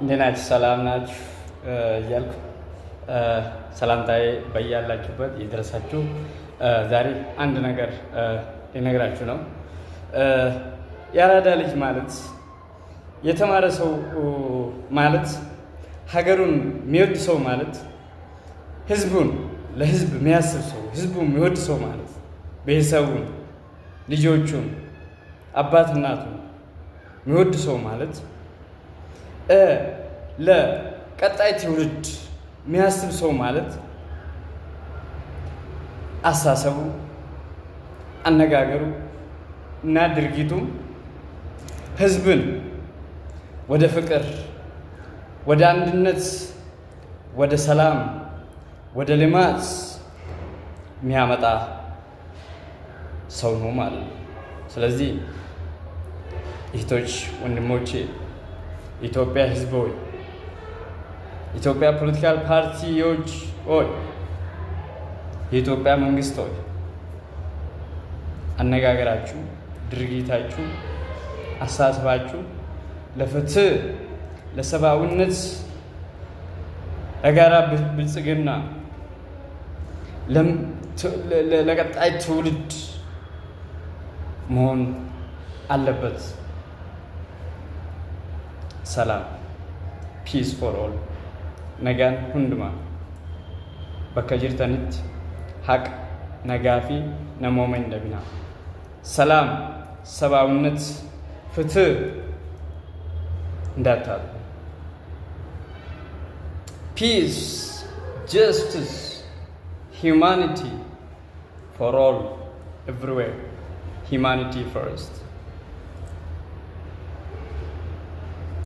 እንዴት ናችሁ? ሰላም ናችሁ እያልኩ ሰላምታዬ በያላችሁበት ይድረሳችሁ። ዛሬ አንድ ነገር ሊነግራችሁ ነው። የአራዳ ልጅ ማለት የተማረ ሰው ማለት ሀገሩን የሚወድ ሰው ማለት ህዝቡን ለህዝብ የሚያስብ ሰው ህዝቡን የሚወድ ሰው ማለት ቤተሰቡን፣ ልጆቹን፣ አባት እናቱን የሚወድ ሰው ማለት ለቀጣይ ትውልድ የሚያስብ ሰው ማለት አሳሰቡ፣ አነጋገሩ እና ድርጊቱ ህዝብን ወደ ፍቅር፣ ወደ አንድነት፣ ወደ ሰላም፣ ወደ ልማት የሚያመጣ ሰው ነው ማለት ነው። ስለዚህ እህቶች፣ ወንድሞቼ፣ ኢትዮጵያ ህዝብ ሆይ፣ ኢትዮጵያ ፖለቲካል ፓርቲዎች ሆይ፣ የኢትዮጵያ መንግስት ሆይ አነጋገራችሁ፣ ድርጊታችሁ፣ አሳስባችሁ ለፍትህ፣ ለሰብአዊነት፣ ለጋራ ብልጽግና፣ ለቀጣይ ትውልድ መሆን አለበት። ሰላም ፒስ ፎር ኦል ነጋን ሁንድማ bakka jirtanitti haqa nagaa fi namooma hin dhabina. ሰላም፣ ሰብአዊነት፣ ፍትህ እንዳታጡ። ፒስ፣ ጀስቲስ፣ humanity for all everywhere. Humanity first.